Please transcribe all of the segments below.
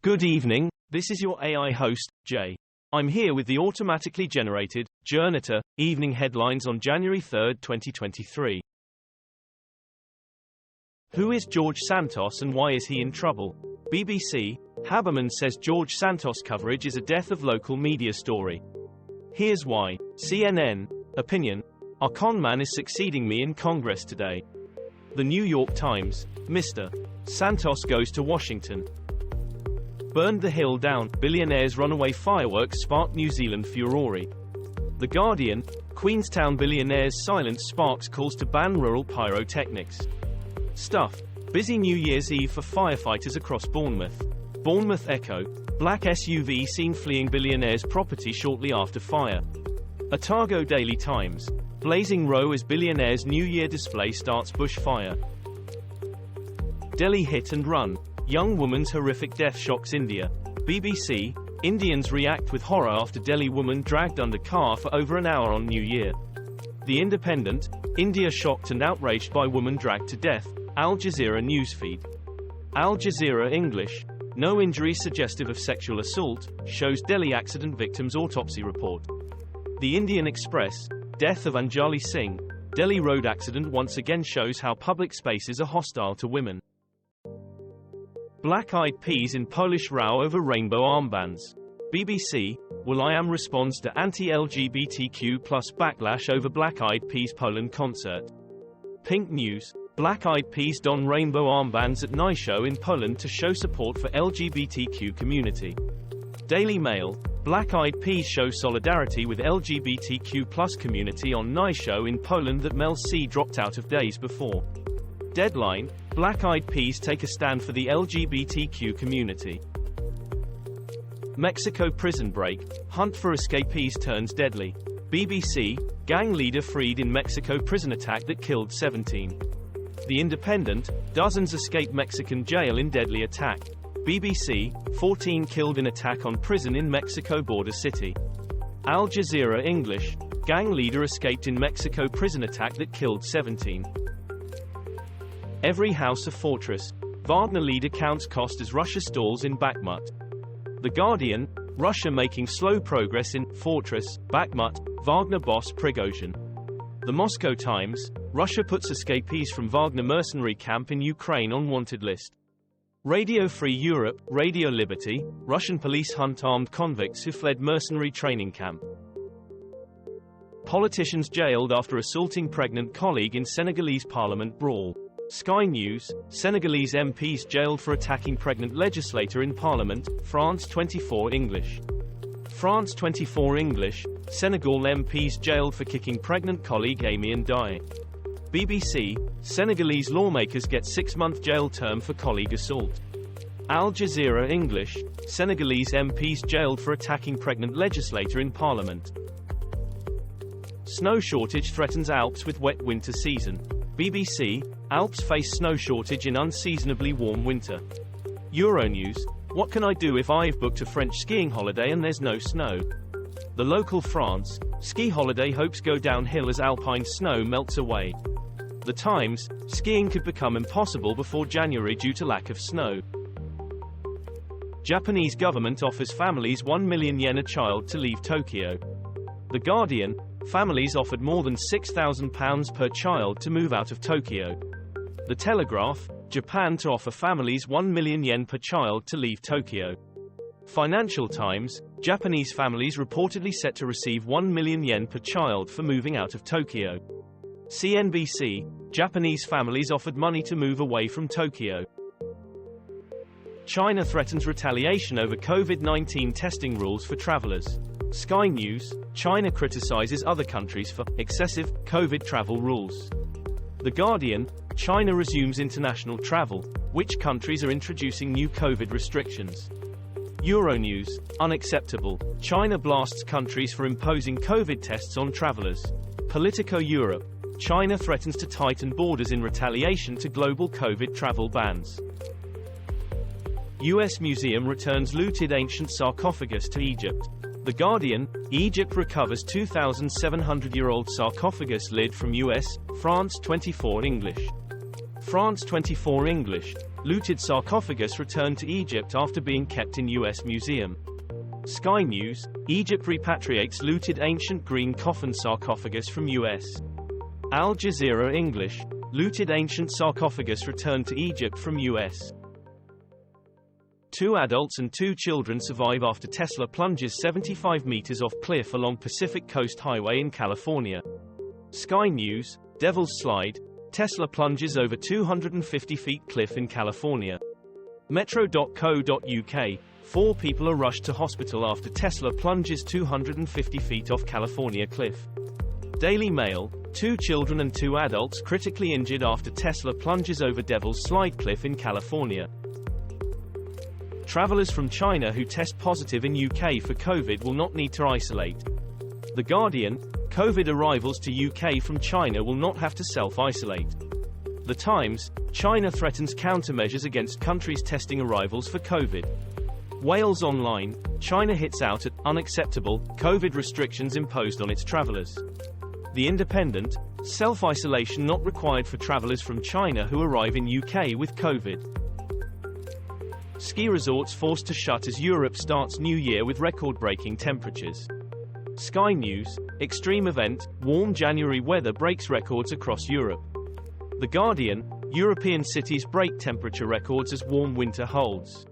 Good evening, this is your AI host, Jay. I'm here with the automatically generated, Journato, evening headlines on January 3, 2023. Who is George Santos and why is he in trouble? BBC, Haberman says George Santos coverage is a death of local media story. Here's why. CNN, opinion. Our conman is succeeding me in Congress today. The New York Times, Mr. Santos goes to Washington. Burned the hill down, billionaire's runaway fireworks sparked New Zealand furore. The Guardian, Queenstown billionaire's silence sparks calls to ban rural pyrotechnics. Stuff, busy New Year's Eve for firefighters across Bournemouth. Bournemouth Echo, black SUV seen fleeing billionaire's property shortly after fire. Otago Daily Times, blazing row as billionaire's New Year display starts bushfire. Delhi hit and run. Young woman's horrific death shocks India. BBC, Indians react with horror after Delhi woman dragged under car for over an hour on New Year. The Independent, India shocked and outraged by woman dragged to death. Al Jazeera newsfeed. Al Jazeera English, no injuries suggestive of sexual assault, shows Delhi accident victim's autopsy report. The Indian Express, death of Anjali Singh, Delhi road accident once again shows how public spaces are hostile to women. Black-eyed peas in Polish row over rainbow armbands. BBC, will.i.am responds to anti-LGBTQ+ backlash over Black-eyed Peas Poland concert. Pink News, Black-eyed Peas don rainbow armbands at NY show in Poland to show support for LGBTQ community. Daily Mail, Black-eyed Peas show solidarity with LGBTQ+ community on NY show in Poland that Mel C dropped out of days before. Deadline, Black-eyed Peas take a stand for the LGBTQ community. Mexico prison break, hunt for escapees turns deadly. BBC, gang leader freed in Mexico prison attack that killed 17. The Independent, dozens escape Mexican jail in deadly attack. BBC, 14 killed in attack on prison in Mexico border city. Al Jazeera English, gang leader escaped in Mexico prison attack that killed 17. Every house a fortress, Wagner leader counts cost as Russia stalls in Bakhmut. The Guardian, Russia making slow progress in fortress, Bakhmut, Wagner boss Prigozhin. The Moscow Times, Russia puts escapees from Wagner mercenary camp in Ukraine on wanted list. Radio Free Europe, Radio Liberty, Russian police hunt armed convicts who fled mercenary training camp. Politicians jailed after assaulting pregnant colleague in Senegalese parliament brawl. Sky News, Senegalese MPs jailed for attacking pregnant legislator in Parliament, France 24 English. France 24 English, Senegal MPs jailed for kicking pregnant colleague Amy and die. BBC, Senegalese lawmakers get 6-month jail term for colleague assault. Al Jazeera English, Senegalese MPs jailed for attacking pregnant legislator in Parliament. Snow shortage threatens Alps with wet winter season. BBC, Alps face snow shortage in unseasonably warm winter. Euronews, what can I do if I've booked a French skiing holiday and there's no snow? The local France, ski holiday hopes go downhill as alpine snow melts away. The Times, skiing could become impossible before January due to lack of snow. Japanese government offers families 1 million yen a child to leave Tokyo. The Guardian, families offered more than £6,000 per child to move out of Tokyo. The Telegraph, Japan to offer families 1 million yen per child to leave Tokyo. Financial Times, Japanese families reportedly set to receive 1 million yen per child for moving out of Tokyo. CNBC, Japanese families offered money to move away from Tokyo. China threatens retaliation over COVID-19 testing rules for travelers. Sky News, China criticizes other countries for excessive COVID travel rules. The Guardian, China resumes international travel. Which countries are introducing new COVID restrictions? Euronews, unacceptable. China blasts countries for imposing COVID tests on travelers. Politico Europe, China threatens to tighten borders in retaliation to global COVID travel bans. U.S. Museum returns looted ancient sarcophagus to Egypt. The Guardian, Egypt recovers 2,700-year-old sarcophagus lid from U.S., France 24 English. France 24 English, looted sarcophagus returned to Egypt after being kept in U.S. museum. Sky News, Egypt repatriates looted ancient green coffin sarcophagus from U.S. Al Jazeera English, looted ancient sarcophagus returned to Egypt from U.S. 2 adults and 2 children survive after Tesla plunges 75 meters off cliff along Pacific Coast Highway in California. Sky News, Devil's Slide, Tesla plunges over 250 feet cliff in California. Metro.co.uk, 4 people are rushed to hospital after Tesla plunges 250 feet off California cliff. Daily Mail, 2 children and 2 adults critically injured after Tesla plunges over Devil's Slide cliff in California. Travelers from China who test positive in UK for COVID will not need to isolate. The Guardian, COVID arrivals to UK from China will not have to self-isolate. The Times, China threatens countermeasures against countries testing arrivals for COVID. Wales Online, China hits out at unacceptable COVID restrictions imposed on its travelers. The Independent, self-isolation not required for travelers from China who arrive in UK with COVID. Ski resorts forced to shut as Europe starts new year with record-breaking temperatures. Sky News, extreme event, warm January weather breaks records across Europe. The Guardian, European cities break temperature records as warm winter holds.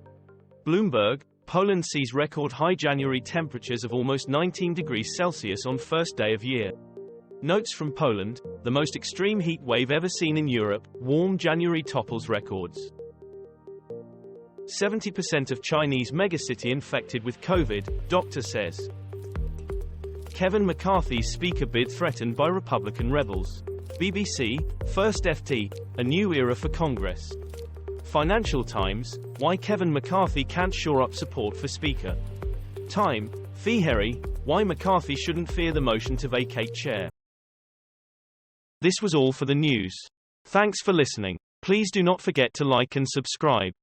Bloomberg, Poland sees record high January temperatures of almost 19 degrees Celsius on first day of year. Notes from Poland, the most extreme heat wave ever seen in Europe, warm January topples records. 70% of Chinese megacity infected with COVID, doctor says. Kevin McCarthy's speaker bid threatened by Republican rebels. BBC, First FT, a new era for Congress. Financial Times, why Kevin McCarthy can't shore up support for speaker. Time, Feeheri, why McCarthy shouldn't fear the motion to vacate chair. This was all for the news. Thanks for listening. Please do not forget to like and subscribe.